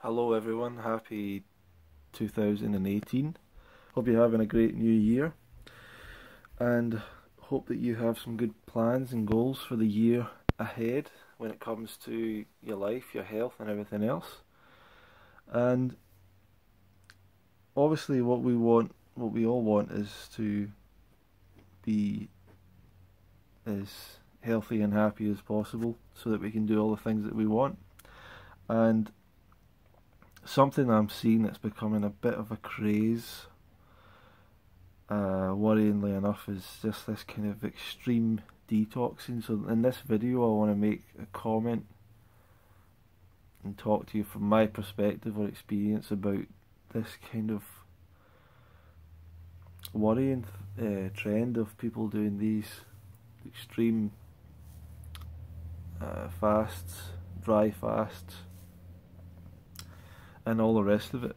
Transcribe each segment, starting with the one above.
Hello everyone, happy 2018. Hope you're having a great new year and hope that you have some good plans and goals for the year ahead when it comes to your life, your health and everything else. And obviously what we all want is to be as healthy and happy as possible so that we can do all the things that we want. And something I'm seeing that's becoming a bit of a craze, worryingly enough, is just this kind of extreme detoxing. So in this video I want to make a comment and talk to you from my perspective or experience about this kind of worrying trend of people doing these extreme fasts, dry fasts, and all the rest of it,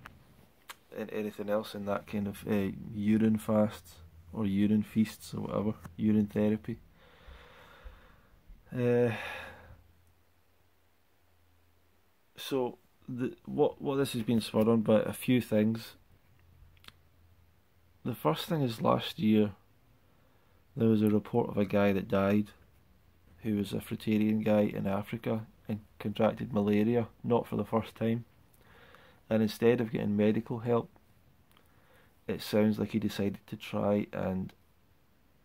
and anything else in that kind of urine fasts or urine feasts or whatever, urine therapy. So what this has been spurred on by a few things. The first thing is last year there was a report of a guy that died who was a fruitarian guy in Africa and contracted malaria, not for the first time. And instead of getting medical help, it sounds like he decided to try and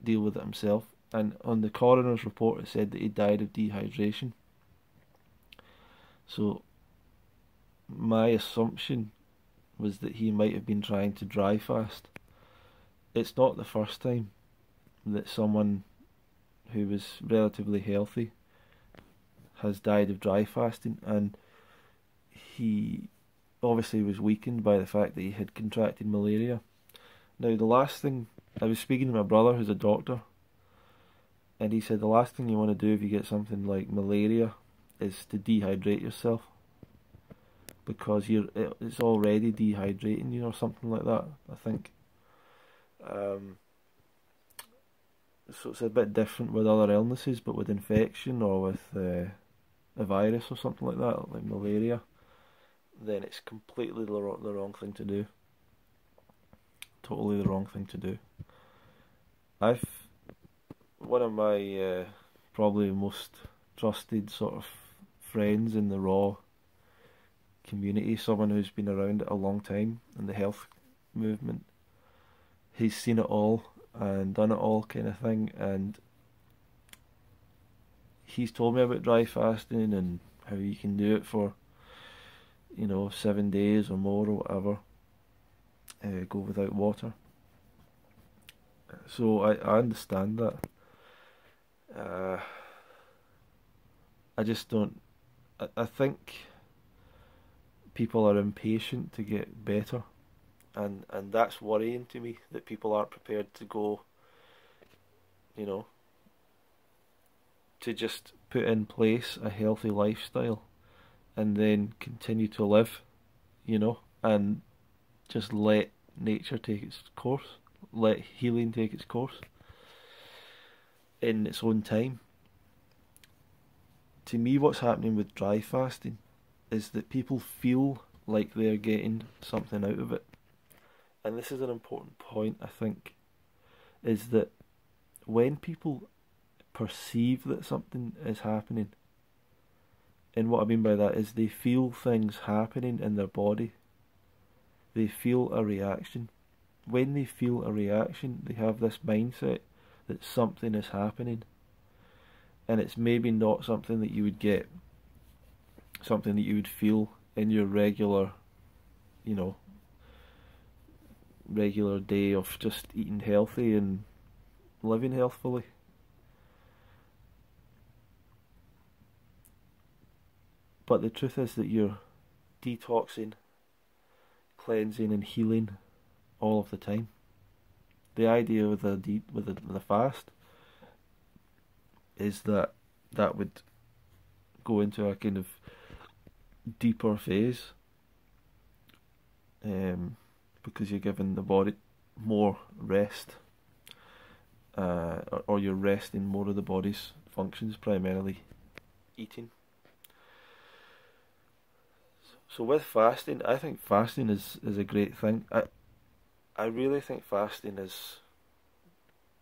deal with it himself. And on the coroner's report it said that he died of dehydration. So my assumption was that he might have been trying to dry fast. It's not the first time that someone who was relatively healthy has died of dry fasting, and he obviously was weakened by the fact that he had contracted malaria. Now the last thing, I was speaking to my brother who's a doctor, and he said the last thing you want to do if you get something like malaria is to dehydrate yourself, because it's already dehydrating you or something like that, I think. So it's a bit different with other illnesses, but with infection or with a virus or something like that, like malaria, then it's completely the wrong thing to do. Totally the wrong thing to do. One of my probably most trusted sort of friends in the raw community, someone who's been around it a long time in the health movement, he's seen it all and done it all kind of thing, and he's told me about dry fasting and how you can do it for 7 days or more or whatever, go without water. So I understand that. I just don't. I think people are impatient to get better, and that's worrying to me, that people aren't prepared to go, to just put in place a healthy lifestyle and then continue to live, and just let nature take its course, let healing take its course in its own time. To me, what's happening with dry fasting is that people feel like they're getting something out of it. And this is an important point, I think, is that when people perceive that something is happening, and what I mean by that is they feel things happening in their body. They feel a reaction. When they feel a reaction, they have this mindset that something is happening. And it's maybe not something that you would get, something that you would feel in your regular day of just eating healthy and living healthfully. But the truth is that you're detoxing, cleansing and healing all of the time. The idea with the fast is that would go into a kind of deeper phase, because you're giving the body more rest, or you're resting more of the body's functions, primarily eating. So with fasting, I think fasting is a great thing. I really think fasting is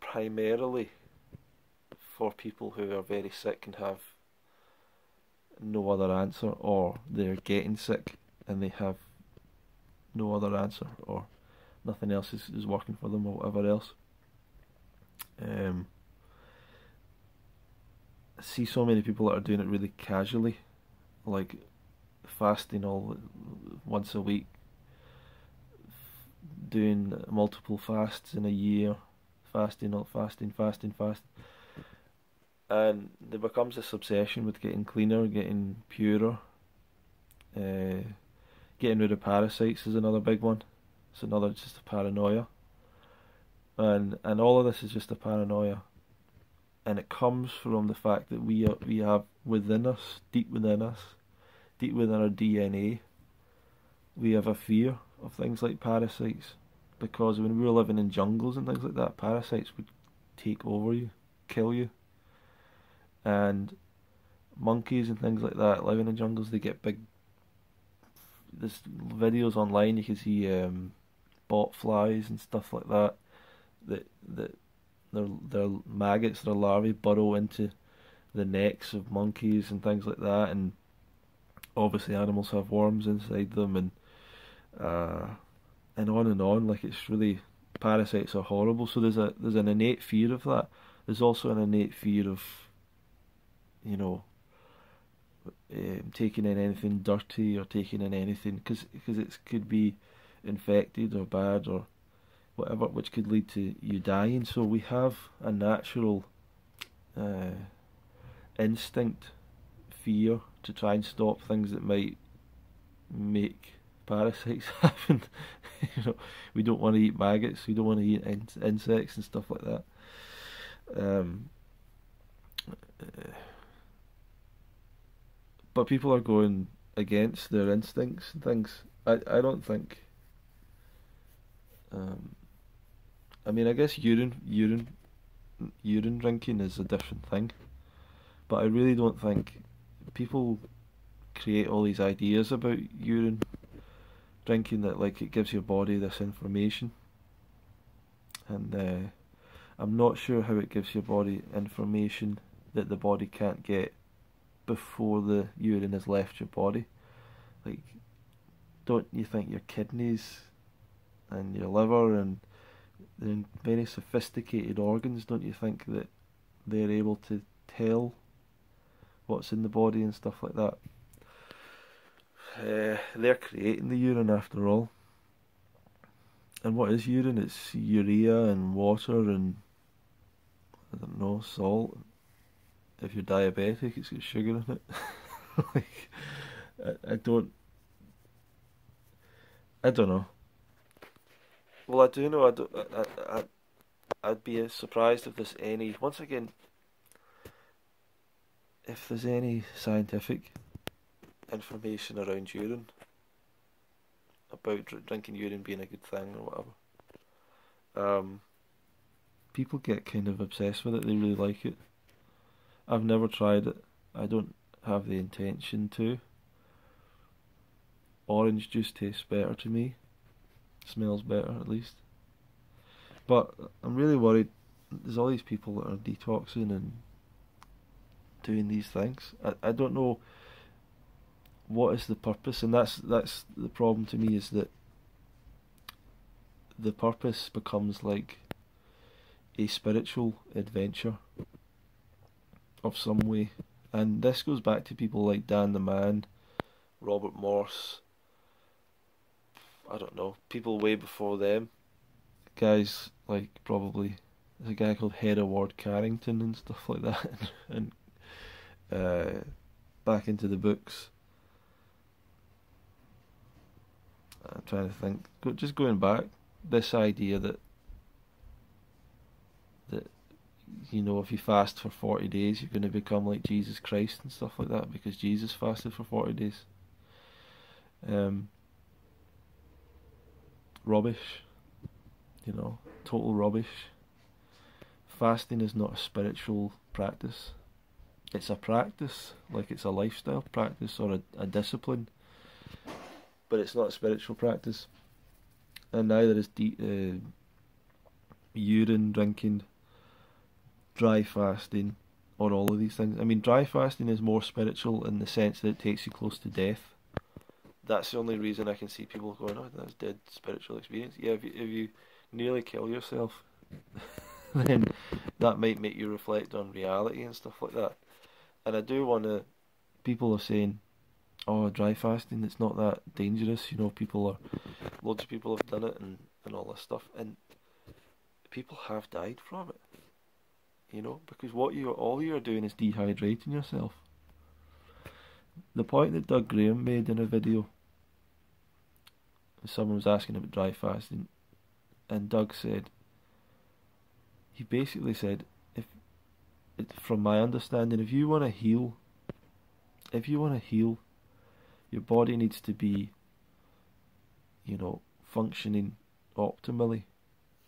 primarily for people who are very sick and have no other answer, or they're getting sick and they have no other answer, or nothing else is working for them, or whatever else. I see so many people that are doing it really casually, like fasting all once a week, doing multiple fasts in a year, fasting, and there becomes this obsession with getting cleaner, getting purer. Getting rid of parasites is another big one. It's another just a paranoia, and all of this is just a paranoia, and it comes from the fact that we have within us, deep within our DNA, we have a fear of things like parasites, because when we were living in jungles and things like that, parasites would take over you, kill you, and monkeys and things like that living in jungles, they get big. There's videos online, you can see bot flies and stuff like that. That their maggots, their larvae burrow into the necks of monkeys and things like that, and obviously animals have worms inside them, and on and on. Like, it's really, parasites are horrible. So there's an innate fear of that. There's also an innate fear of, you know, taking in anything dirty, or taking in anything because it could be infected or bad or whatever, which could lead to you dying. So we have a natural instinct, fear, to try and stop things that might make parasites happen. You know, we don't want to eat maggots, we don't want to eat insects and stuff like that. But people are going against their instincts and things. I don't think. I mean, I guess urine drinking is a different thing, but I really don't think people create all these ideas about urine drinking, that like it gives your body this information, and I'm not sure how it gives your body information that the body can't get before the urine has left your body. Like, don't you think your kidneys and your liver and the very sophisticated organs, don't you think that they're able to tell what's in the body and stuff like that? They're creating the urine after all. And what is urine? It's urea and water and, I don't know, salt. If you're diabetic, it's got sugar in it. Like, I don't know. Well, I do know. I'd be surprised if there's any. Once again, if there's any scientific information around urine, about drinking urine being a good thing or whatever. People get kind of obsessed with it. They really like it. I've never tried it. I don't have the intention to. Orange juice tastes better to me. Smells better, at least. But I'm really worried. There's all these people that are detoxing and doing these things. I don't know what is the purpose, and that's the problem to me, is that the purpose becomes like a spiritual adventure of some way. And this goes back to people like Dan the Man, Robert Morse, I don't know, people way before them. Guys like, probably, there's a guy called Hereward Carrington and stuff like that, and back into the books. I'm trying to think. Just going back, this idea that you know, if you fast for 40 days, you're going to become like Jesus Christ and stuff like that, because Jesus fasted for 40 days. Rubbish. You know, total rubbish. Fasting is not a spiritual practice. It's a practice, like it's a lifestyle practice or a discipline. but it's not a spiritual practice, and neither is urine drinking, dry fasting, or all of these things. I mean, dry fasting is more spiritual in the sense that it takes you close to death. That's the only reason I can see people going, oh, that's dead spiritual experience. Yeah, if you nearly kill yourself, then that might make you reflect on reality and stuff like that. And I do want to, people are saying, oh, dry fasting, it's not that dangerous, you know, loads of people have done it and all this stuff, and people have died from it, you know, because all you're doing is dehydrating yourself. The point that Doug Graham made in a video, someone was asking about dry fasting, and Doug said, he basically said, from my understanding, if you want to heal, your body needs to be, you know, functioning optimally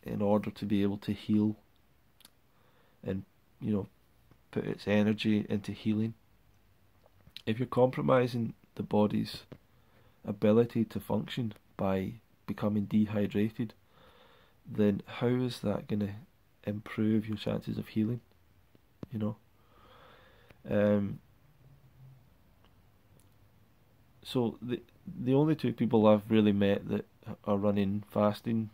in order to be able to heal and, you know, put its energy into healing. If you're compromising the body's ability to function by becoming dehydrated, then how is that going to improve your chances of healing? You know? So the only two people I've really met that are running fasting,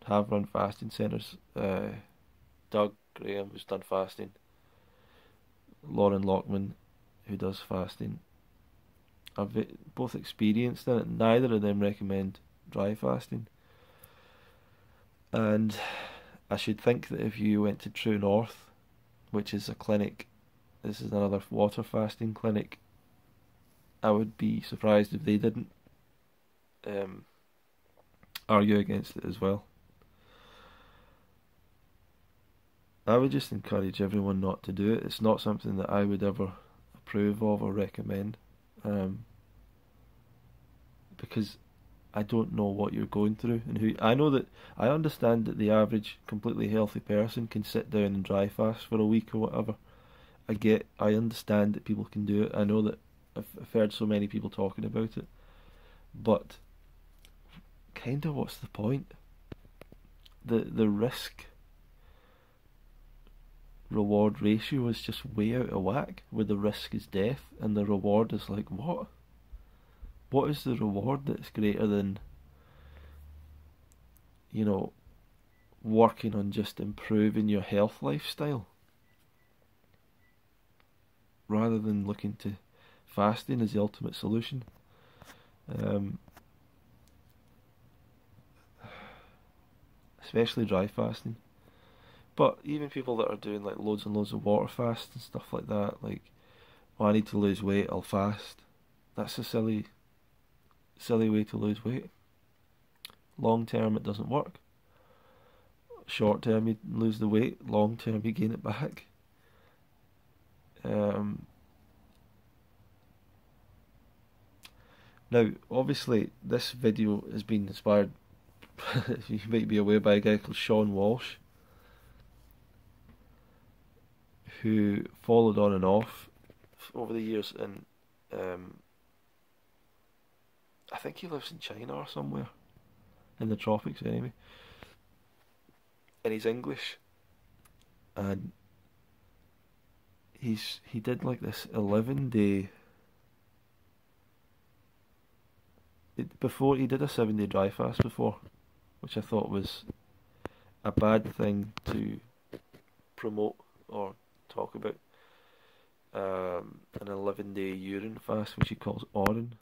have run fasting centres, Doug Graham, who's done fasting, Lauren Lockman, who does fasting, have both experienced in it. Neither of them recommend dry fasting. And I should think that if you went to True North, which is a clinic, this is another water fasting clinic, I would be surprised if they didn't argue against it as well. I would just encourage everyone not to do it. It's not something that I would ever approve of or recommend, because I don't know what you're going through and who. I understand that the average completely healthy person can sit down and dry fast for a week or whatever. I understand that people can do it. I know that I've heard so many people talking about it, but kind of what's the point? The risk reward ratio is just way out of whack, where the risk is death and the reward is like, what is the reward that's greater than, you know, working on just improving your health lifestyle rather than looking to fasting as the ultimate solution? Especially dry fasting. But even people that are doing like loads and loads of water fasts and stuff like that, like, oh, I need to lose weight, I'll fast. That's a silly way to lose weight. Long term it doesn't work. Short term you lose the weight, long term you gain it back. Now, obviously, this video has been inspired, you might be aware, by a guy called Sean Walsh, who followed on and off over the years, and I think he lives in China or somewhere, in the tropics anyway, and he's English, and he did like this 11-day. Before he did a 7-day dry fast before, which I thought was a bad thing to promote or talk about. An 11-day urine fast, which he calls Orin,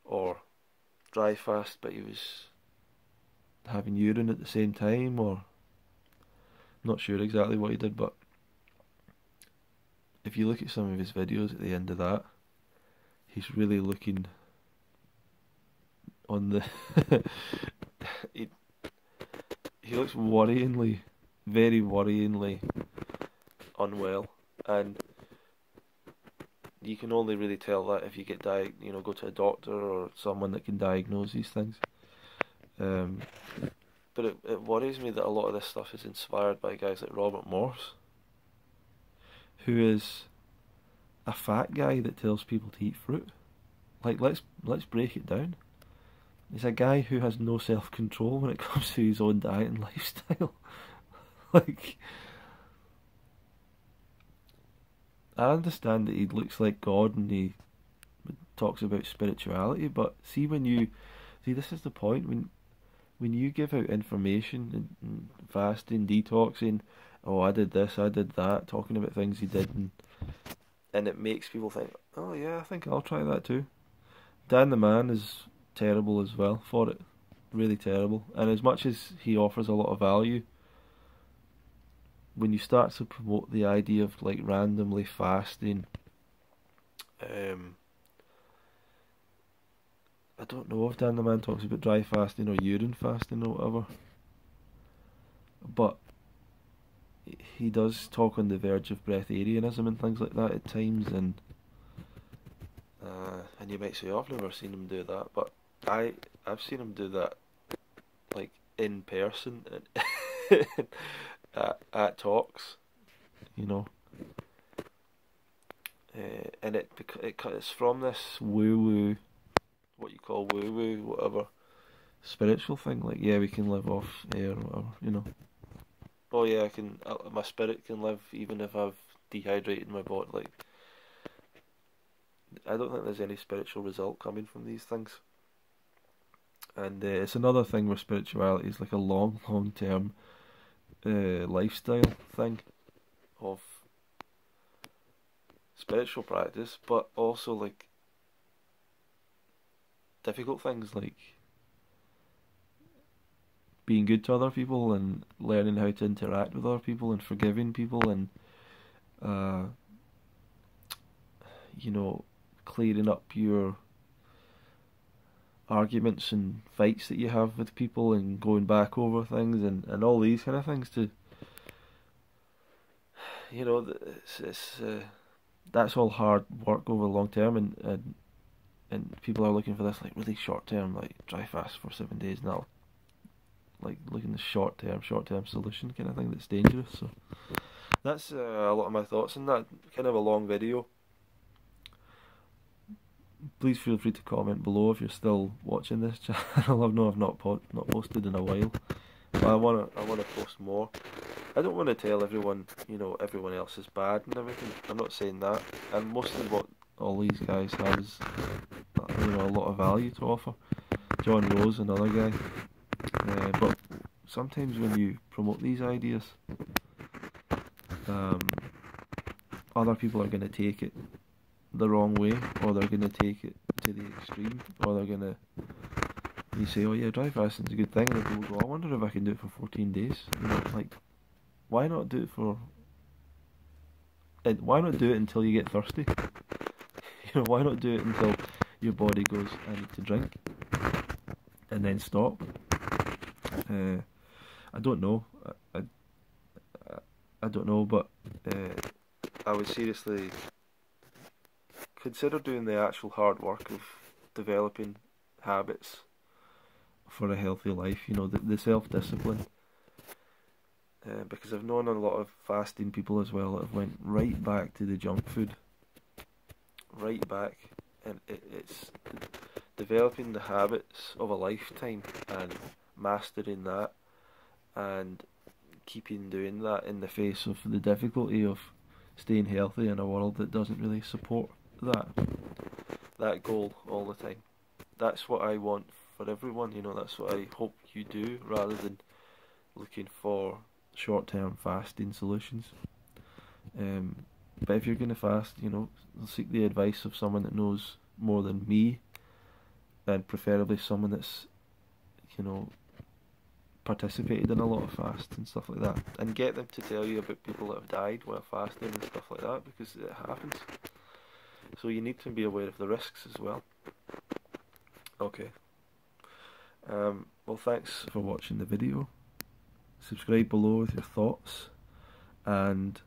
or dry fast, but he was having urine at the same time, or not sure exactly what he did. But if you look at some of his videos at the end of that, he's really looking on the he looks very worryingly unwell, and you can only really tell that if you get go to a doctor or someone that can diagnose these things. But it worries me that a lot of this stuff is inspired by guys like Robert Morse, who is a fat guy that tells people to eat fruit. Like, let's break it down. He's a guy who has no self-control when it comes to his own diet and lifestyle. Like, I understand that he looks like God and he talks about spirituality, but see, this is the point, when you give out information and fasting, detoxing, oh, I did this, I did that, talking about things he did, and it makes people think, oh yeah, I think I'll try that too. Dan the Man is terrible as well for it, really terrible. And as much as he offers a lot of value, when you start to promote the idea of like randomly fasting, I don't know if Dan the Man talks about dry fasting or urine fasting or whatever, but he does talk on the verge of breatharianism and things like that at times, and you might say, oh, I've never seen him do that, but I've seen him do that like in person at talks, you know, and it's from this woo woo, what you call woo woo, whatever, spiritual thing, like, yeah, we can live off air or whatever, you know. Oh yeah, my spirit can live even if I've dehydrated my body. Like, I don't think there's any spiritual result coming from these things. And it's another thing where spirituality is like a long term lifestyle thing of spiritual practice, but also like difficult things like being good to other people and learning how to interact with other people and forgiving people and you know, clearing up your arguments and fights that you have with people and going back over things and all these kind of things to, you know, that's all hard work over long term, and people are looking for this like really short term, like dry fast for 7 days, and that'll like looking at the short term solution kind of thing that's dangerous. So that's a lot of my thoughts on that. Kind of a long video. Please feel free to comment below if you're still watching this channel. I've not posted in a while, but I wanna post more. I don't want to tell everyone, you know, everyone else is bad and everything. I'm not saying that. And mostly what all these guys have is, you know, a lot of value to offer. John Rose, another guy. But sometimes when you promote these ideas, other people are going to take it the wrong way, or they're going to take it to the extreme, or they're going to, you say, oh yeah, dry fasting's a good thing, and people go, I wonder if I can do it for 14 days. You know, like, why not do it until you get thirsty? You know, why not do it until your body goes, I need to drink, and then stop? I don't know. I don't know, but I would seriously consider doing the actual hard work of developing habits for a healthy life. You know, the self-discipline. Because I've known a lot of fasting people as well that have went right back to the junk food. Right back. And it's developing the habits of a lifetime and mastering that and keeping doing that in the face of the difficulty of staying healthy in a world that doesn't really support that goal all the time. That's what I want for everyone, you know, that's what I hope you do, rather than looking for short-term fasting solutions. But if you're going to fast, you know, seek the advice of someone that knows more than me, and preferably someone that's, you know, participated in a lot of fasts and stuff like that, and get them to tell you about people that have died while fasting and stuff like that, because it happens. So you need to be aware of the risks as well. Okay. Well, thanks for watching the video. Subscribe below with your thoughts, and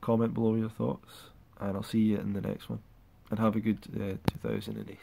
comment below your thoughts, and I'll see you in the next one. And have a good 2008.